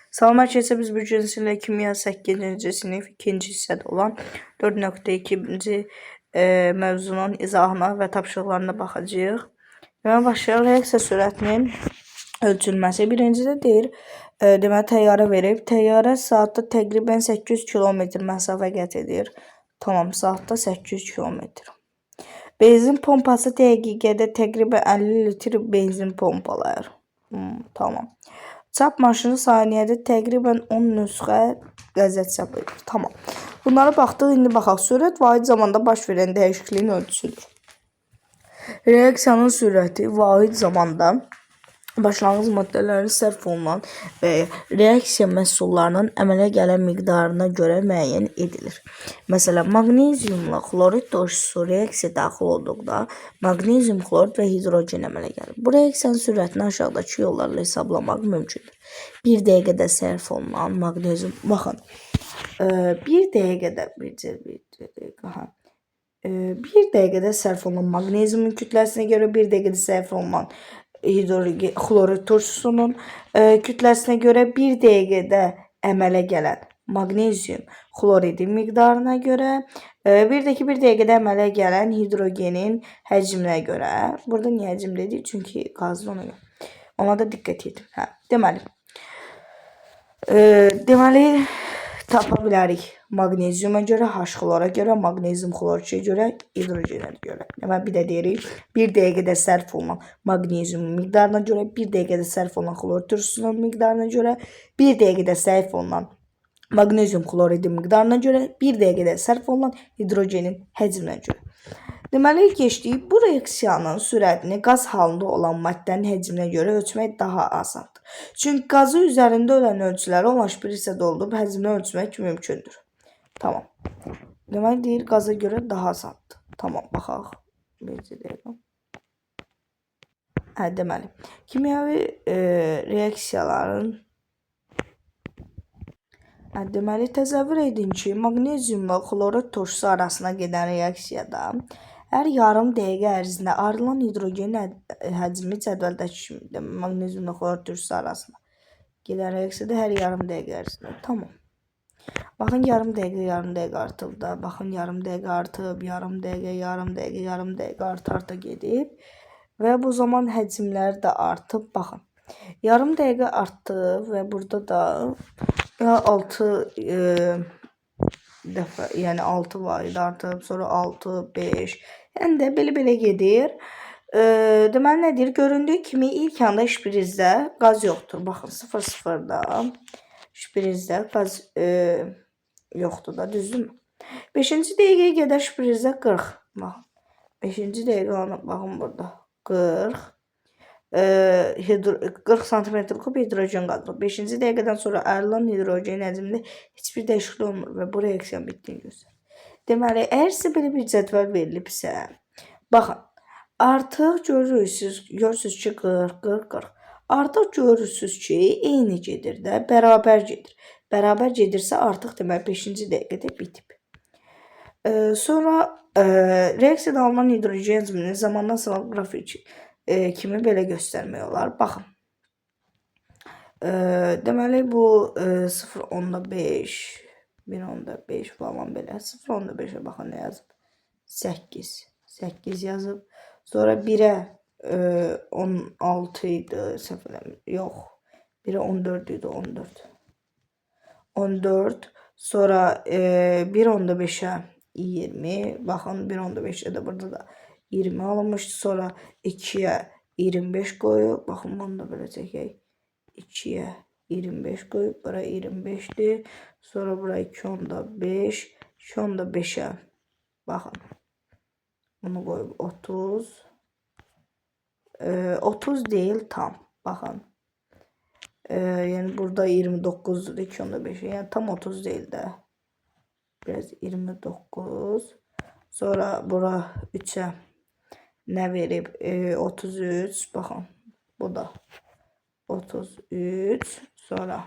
Salam hər kəsə, biz bu gün sizinlə kimya 8-ci sinif 2-ci hissədə olan 4.2-ci mövzunun izahına və tapşırıqlarına baxacağıq. Deməli, başlayaq. Reaksiya sürətinin ölçülməsi. Birincidə deyir, deməli, təyyarə verib. Təyyarə saatda təqribən 800 km məsafə qət edir. Tamam, saatda 800 km. Benzin pompası dəqiqədə təqribən 50 litr benzin pompalayır. Tamam. Çap maşını saniyədə təqribən 10 nüsxə qəzet çap edir. Tamam. Bunlara baxdıq. İndi baxaq. Sürət vahid zamanda baş verən dəyişikliyin ölçüsüdür. Reaksiyanın sürəti vahid zamanda başlanğıc maddələrin sərf olunan və reaksiya məhsullarının əmələ gələn miqdarına görə müəyyən edilir. Məsələn, maqneziumla xlorid turşusu reaksiya daxil olduqda maqnezium, xlorid və hidrogen əmələ gəlir. Bu reaksiyanın sürətini aşağıdakı yollarla hesablamaq mümkündür. 1 dəqiqədə sərf olunan maqnezium, baxın, 1 dəqiqədə sərf olunan maqneziumun kütləsinə görə 1 dəqiqədə sərf olunan xlorid turşusunun kütləsinə görə 1 dəqiqədə əmələ gələn maqnezium xloridin miqdarına görə, bir də ki, 1 dəqiqədə əmələ gələn hidrogenin həcminə görə. Burada niyə həcm dedik? Çünki qazdır ona görə. Ona da diqqət edin. Deməli, tapa bilərik. Maqneziuma görə, H-xlora görə, maqnezium xlorçiyə görə, hidrogenə görə. Deməli, bir də deyirik, 1 dəqiqədə sərf olunan maqneziumun miqdarına görə, 1 dəqiqədə sərf olunan xlorid turşusunun miqdarına görə, 1 dəqiqədə sərf olunan maqnezium xloridin miqdarına görə, 1 dəqiqədə sərf olunan hidrogenin həcminə görə. Deməli, keçdik. Bu reaksiyanın sürətini qaz halında olan maddənin həcminə görə ölçmək daha asandır. Çünki qazı üzərində olan ölçüləri olan bir hissədə olub həcmini ölçmək mümkündür. Tamam. Deməli, deyir, qaza görə daha asandır. Tamam, baxaq. Deməli, kimyəvi reaksiyaların deməli, təsəvvür edin ki, maqneziumla xlorid turşusu arasına gedən reaksiyada hər yarım dəqiqə ərzində ayrılan hidrogenin həcmi cədvəldəki kimidir. Maqneziumla xlorid turşusu arasında gedən reaksiyada hər yarım dəqiqə ərzində. Tamam. Baxın, yarım dəqiqə artıb da. Baxın, yarım dəqiqə artıb, yarım dəqiqə arta gedib. Və bu zaman həcmlər də artıb. Baxın, yarım dəqiqə artdı və burada da 6 dəfə, yəni 6 varid artıb, sonra 6, 5, yəni də belə gedir. Deməli, nə deyir? Göründüyü kimi ilk anda şpirizdə qaz yoxdur. Baxın, 0-0-da şpirizdə qaz yoxdur da, düzdürmü? 5-ci dəqiqəyə qədər şpirizdə 40. Baxın, 5-ci dəqiqə, baxın burada 40. 40 cm kub hidrogen qatılıb. 5-ci dəqiqədən sonra ayrılan hidrogenin həcmində heç bir dəyişiklik olmur və bu reaksiyanın bitdiyini göstərir. Deməli, əgər sizə belə bir cədvəl verilibsə, baxın, artıq görürsünüz ki, 40. Artıq görürsünüz ki, eyni gedir də, bərabər gedir. Bərabər gedirsə, artıq deməli 5-ci dəqiqədə bitib. Sonra reaksiyada alınan hidrogen həcmini zamandan sonra qrafik kimi belə göstərmək olar. Baxın. Deməli, bu 0.5, 1.5 falan belə. 0.5-ə baxın nə yazıb? 8. 8 yazıb. Sonra 1-ə 16 idi. Yox. 1-ə 14 idi. 14. Sonra 1.5-ə 20. Baxın, 1.5-ə də burada da 20 alınmışdı. Sonra 2-yə 25 qoyub. Baxın, bunu da belə çəkək. 2-yə 25 qoyub. Bura 25-dir. Sonra bura 2.5. 2.5-ə. Baxın. Bunu qoyub 30. 30 deyil, tam. Baxın. Yəni, burada 29-dur. 2.5-ə. Yəni, tam 30 deyil də. Biraz 29. Sonra bura 3-ə nə verib? 33. Baxın, bu da 33. Sonra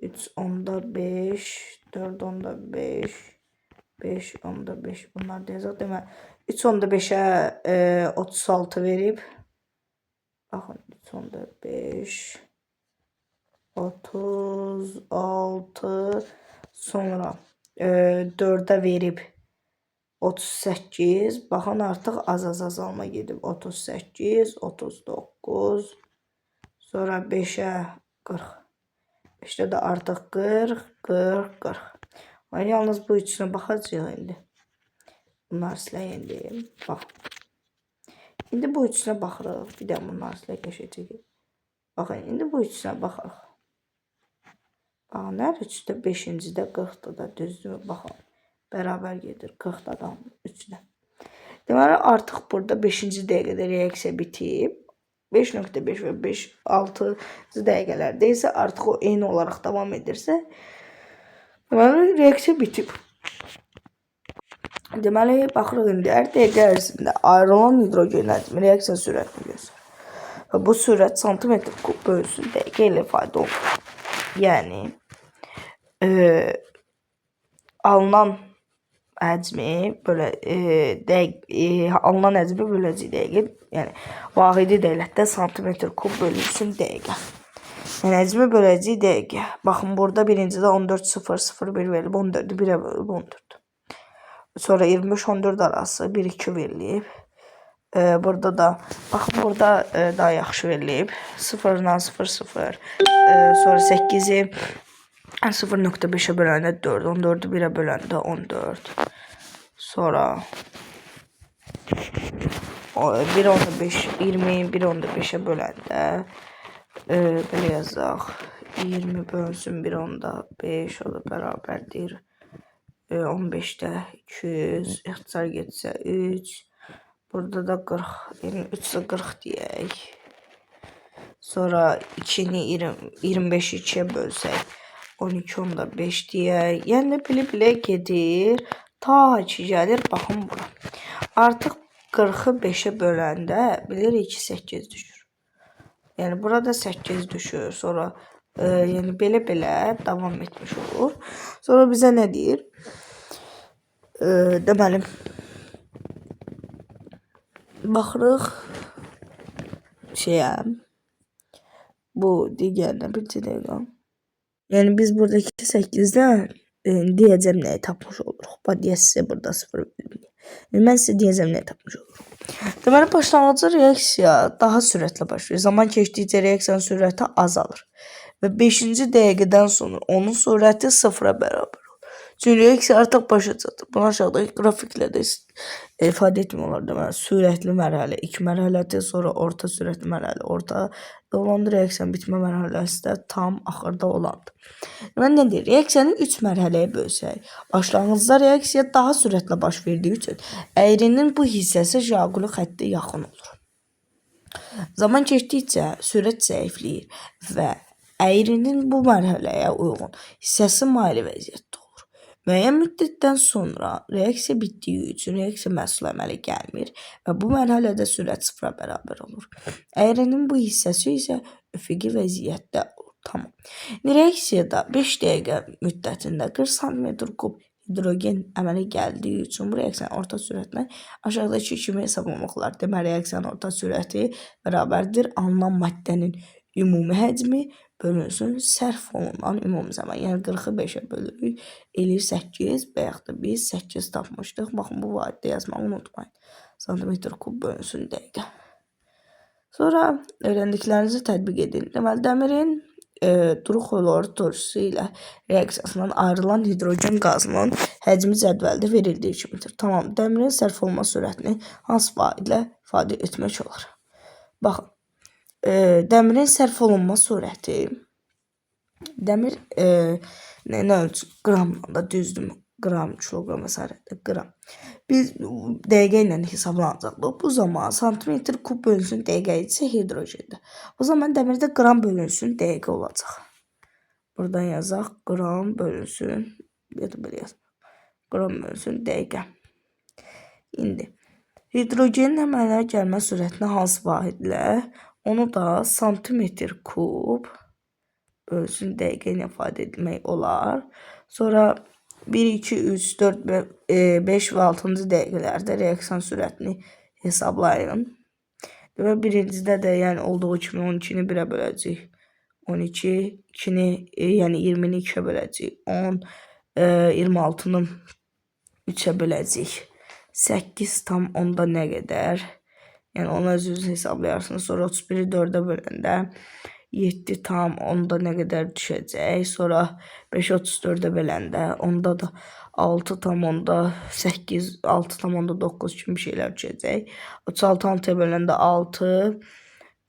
3.5, 4.5, 5.5. Bunlar da yazaq. Deməli, 3.5-ə 36 verib. Baxın, 3.5. 36 sonra 4'ə verib 38. Baxın artıq az azalma gedib. 38, 39. Sonra 5'ə 40. 5'də də artıq 40, 40, 40. Mən yalnız bu üçünə baxacağıq indi. Bunlar siləyəndə. Bax. İndi bu üçünə baxırıq. Bir də bunlar silə keçəcək. Baxın, indi bu üçünə baxırıq. Baxın, hər üçdə 5-də 40'da da düzdür. Baxın, bərabər gedir 40'da da 3-də. Deməli, artıq burada 5-ci dəqiqədə reaksiya bitib. 5.5 və 5-6 dəqiqələrdə isə artıq o eyni olaraq davam edirsə, deməli, reaksiya bitib. Deməli, baxırıq indi hər dəqiqə ərzində ayrılan hidrogen həcmi reaksiya sürətini göstərir. Və bu sürət santimetr kub bölünsün dəqiqə ilə ifadə olunur. Yəni, alınan həcmi böləcək dəqiqə, yəni vahidi deyilətdə santimetr kub bölünsün dəqiqə. Yəni həcmi böləcək dəqiqə. Baxın, burada birincidə 14,001 verilib, 14'ü 1'ə bölüb 14. Sonra 25-14 arası 1-2 verilib. Burada da, baxın, burada daha yaxşı verilib. 0'dan 0,0. Sonra 8'i 0.5'ə böləndə 4, 14'ü 1'ə böləndə 14. Sonra 1.5, 20'yi 1.5'ə böləndə belə yazaq. 20 bölünsün 1.5, o da bərabərdir 15'də 200, ixtisar getsə 3. Burada da 40, yəni 3'də 40 deyək. Sonra 2'ni 25'i 2'yə bölsək 12.5 deyək. Yəni bilə-bilə gedir. Ta ki gəlir, baxın bura. Artıq 40'ı 5'ə böləndə bilirik ki 8 düşür. Yəni burada 8 düşür. Sonra yəni belə-belə davam etmiş olur. Sonra bizə nə deyir? Deməli, baxırıq bu digərinə bir dəqiqə. Yəni biz buradakı 8'dən deyəcəm nəyi tapmış oluruq. Deyək sizə burada 0 bilmirik. Mən sizə deyəcəm nəyi tapmış oluruq. Deməli, başlanğıcı reaksiya daha sürətlə başlayır. Zaman keçdikcə reaksiyanın sürəti azalır. Və 5-ci dəqiqədən sonra onun sürəti 0'a bərabər olur. Çünki reaksiya artıq başa çatır. Bunu aşağıdakı qrafiklə də ifadə etmiyorlar. Deməli, sürətli mərhələ 2 mərhələdir, sonra orta sürətli mərhələ orta olan reaksiyanın bitmə mərhələsi də tam axırda olandır. Deməli, nədir? Reaksiyanı 3 mərhələyə bölsək, başlanğıcda reaksiya daha sürətlə baş verdiyi üçün əyrinin bu hissəsi Jaguli xətti yaxın olur. Zaman keçdikcə sürət zəifləyir və əyrinin bu mərhələyə uyğun hissəsi mayili vəziyyətdə olur. Müəyyən müddətdən sonra reaksiya bitdiyi üçün reaksiya məhsulu əmələ gəlmir və bu mərhələdə sürət 0'a bərabər olur. Əyrinin bu hissəsi isə üfüqi vəziyyətdə olur. Tamam. Reaksiyada 5 dəqiqə müddətində 40 cm kub hidrogen əmələ gəldiyi üçün bu reaksiyanın orta sürətinə aşağıdakı kimi hesablamaq olar. Deməli, reaksiyanın orta sürəti bərabərdir alınan maddənin ümumi həcmi bölünsün sərf olunan ümumi zaman. Yəni 40'ı 5'ə bölürük, eləyir 8 və yaxud da biz 8 tapmışdıq. Baxın, bu vahiddə yazmağı unutmayın. Santimetr kub bölünsün dəqiqə. Sonra öyrəndiklərinizi tətbiq edin. Deməli, dəmirin duru xlor turşusu ilə reaksiyasından ayrılan hidrogen qazının həcmi cədvəldə verildiyi kimidir. Tamam, dəmirin sərf olma sürətini hansı vaidlə ifadə etmək olar? Baxın, dəmirin sərf olunma sürəti, dəmir nə ölçü? Qramla da düzdürmü? Qram, kiloqram vəsaitdə qram. Biz dəqiqə ilə hesablanacaqdır. Bu zaman santimetr kub bölünsün dəqiqə isə hidrogendir. O zaman dəmirdə qram bölünsün dəqiqə olacaq. Buradan yazaq, qram bölünsün, belə yazaq. Qram bölünsün dəqiqə. İndi hidrogenin əmələ gəlmə sürətini hansı vahidlə? Onu da santimetr kub bölünsün dəqiqə ilə ifadə etmək olar. Sonra 1, 2, 3, 4, 5 və 6-cı dəqiqələrdə reaksiyan sürətini hesablayın. Və birincidə də yəni olduğu kimi 12'ni 1'ə böləcək. 12, 2-ni, yəni 20-ni 2-yə böləcəyik. 10, 26-nı 3-ə böləcəyik. 8 tam onda nə qədər? Yəni onu özünüz hesablayarsınız. Sonra 31-i 4-ə böləndə 7 tam onda nə qədər düşəcək? Sonra 5-i 34-ə böləndə onda da 6 tam onda 8, 6 tam onda 9 kimi bir şeylər düşəcək. 36 6-ya böləndə 6,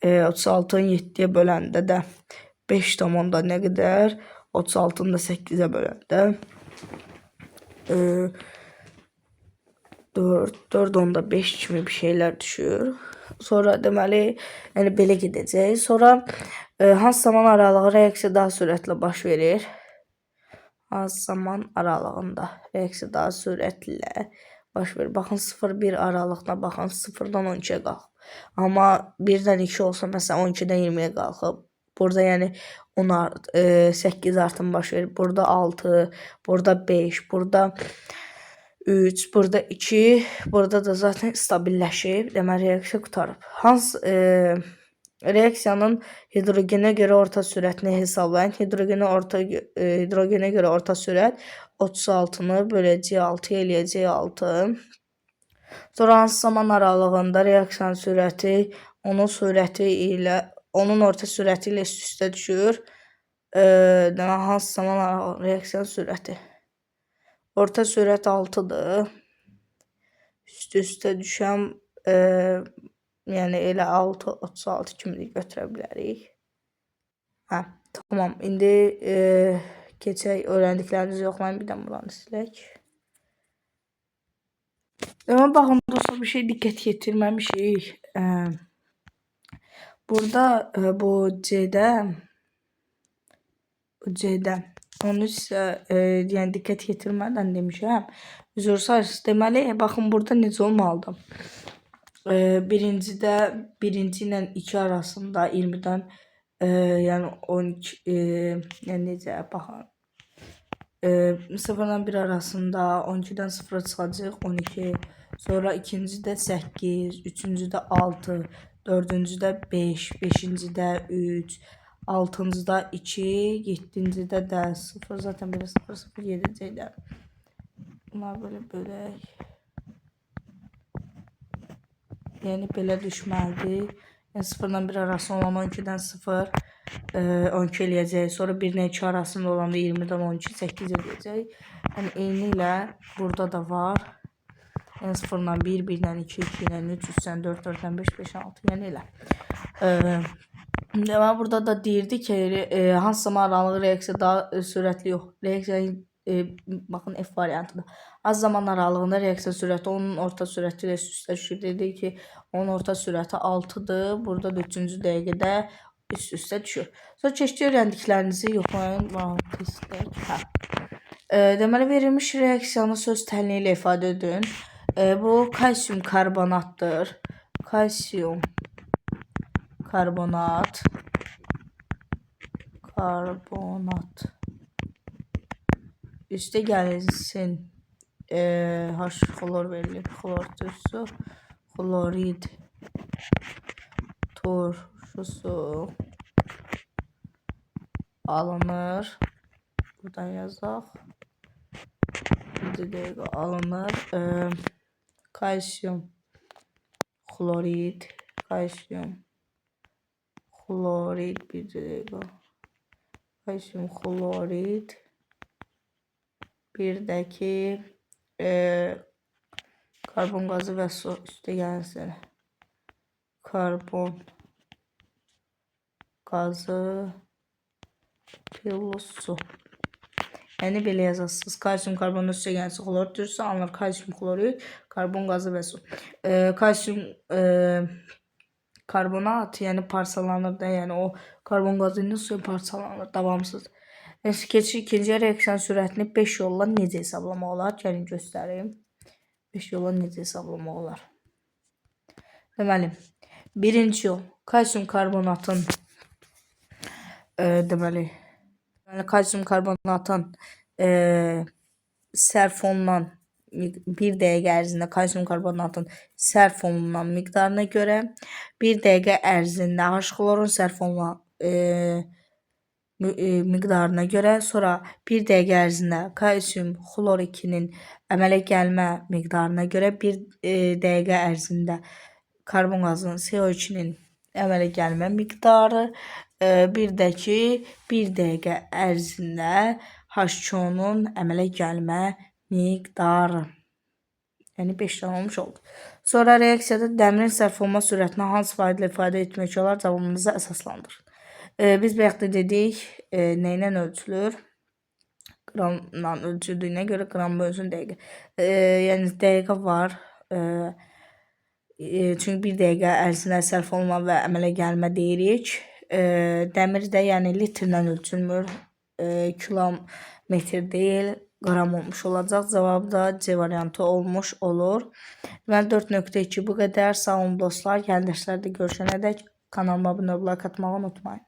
36-nı 7-yə böləndə də 5 tam onda nə qədər? 36-nı da 8-ə böləndə 4 onda 5 kimi bir şeylər düşür. Sonra deməli, yəni belə gedəcək. Sonra hansı zaman aralığı reaksiya daha sürətlə baş verir? Hansı zaman aralığında reaksiya daha sürətlə baş verir? Baxın 0-1 aralığına baxın. 0-dan 12-yə qalxıb. Amma 1-dən 2 olsa məsələn 12-dən 20-yə qalxıb. Burada yəni 8 artım baş verir. Burada 6, burada 5, burada 3, burada 2, burada da zaten stabilləşib. Deməli reaksiya qurtarıb. Hansı reaksiyanın hidrogenə görə orta sürətini hesablayın. Hidrogenə görə orta sürət 36-nı böləcək 6 eləyəcək 6. Sonra hansı zaman aralığında reaksiyanın sürəti onun orta sürəti ilə üst-üstə düşür. Deməli hansı zaman aralığında reaksiyanın sürəti? Orta sürət 6-dır. Üst-üstə düşən yəni elə 6, 36 kimi götürə bilərik. Tamam. İndi keçək öyrəndiklərinizi yoxlayın. Bir də buranı silək. Deməli, baxın dostlar, bir şey diqqət yetirməmişik. Burada bu C-də onu isə yəni diqqət yetirmədən demişəm. Üzr sayırsınız. Deməli, baxın burada necə olmalıdır? Birinci ilə 2 arasında 20-dən yəni 12 yəni necə baxın. 0-dan 1 arasında 12-dən 0 çıxacaq 12. Sonra ikincidə 8, üçüncüdə 6, dördüncüdə 5, beşincidə 3, altıncıda 2, yedincidə də 0, zaten belə 0, 0, 7-cədə. Bunlar belə bölək. Yəni belə düşməlidir. Yəni 0-dan 1 arasında olan 12-dən 0, 12 eləyəcək. Sonra 1-dən 2 arasında olanda 20-dən 12, 8 eləyəcək. Yəni eyni ilə burada da var. Yəni 0-dan 1, 1-dən 2, 2-dən 3, 3-dən 4, 4-dən 5, 5-dən 6, yəni elə. Deməli, burada da deyirdi ki, hansı zaman aralığı reaksiya daha sürətli yox. Reaksiyanın, baxın, F variantıdır. Az zaman aralığında reaksiya sürəti onun orta sürəti ilə üst-üstə düşür. Dedi ki, onun orta sürəti 6-dır. Burada da 3-cü dəqiqədə üst-üstə düşür. Sonra keçdi öyrəndiklərinizi yoxlayın. Deməli, verilmiş reaksiyanı söz təlini ilə ifadə edin. Bu kalsiyum karbonatdır. Kalsiyum karbonat. Üstə gəlsin. H xlor verilir. Xlor turşusu. Xlorid turşusu alınır. Buradan yazaq. Bir dəqiqə alınır. Kalsiyum xlorid. Kalsiyum xlorid. Bir dəqiqə. Kalsiyum xlorid. Bir də ki karbon qazı və su üstə gəlsin. Karbon qazı plus su. Yəni belə yazasınız. Kalsiyum karbonun üstə gəlsin. Xlor turşusu alınır. Kalsiyum xlorid, karbon qazı və su. Kalsiyum karbonat yəni parçalanır da, yəni o karbon qazı ilə suya parçalanır davamsız. Keçir ikinci reaksiyanın sürətini 5 yolla necə hesablamaq olar? Gəlin göstərim. 5 yolla necə hesablamaq olar? Deməli, birinci yol kalsiyum karbonatın kalsiyum karbonatın sərf olunan 1 dəqiqə ərzində kalsiyum karbonatın sərf olunan miqdarına görə 1 dəqiqə ərzində H xlorun sərf olunan miqdarına görə, sonra 1 dəqiqə ərzində kalsium xlor 2-nin əmələ gəlmə miqdarına görə, 1 dəqiqə ərzində karbon qazının CO2-nin əmələ gəlmə miqdarı, bir də ki 1 dəqiqə ərzində H2O-nun əmələ gəlmə miqdarı. Yəni 5 dənə olmuş oldu. Sonra reaksiyada dəmirin sərf olma sürətinə hansı faydalı ifadə etmək olar cavabınızı əsaslandırın. Biz bayaq da dedik, nə ilə ölçülür? Qramla ölçüldüyünə görə qram bölsün dəqiqə. Yəni dəqiqə var. Çünki 1 dəqiqə ərzində sərf olma və əmələ gəlmə deyirik. Dəmir də yəni litrlə ölçülmür. Kilometr deyil, qram olmuş olacaq. Cavabı da C variantı olmuş olur. Deməli 4.2 bu qədər. Sağ olun dostlar. Gəlin dərslərdə görüşənədək kanalıma abunə olub like atmağı unutmayın.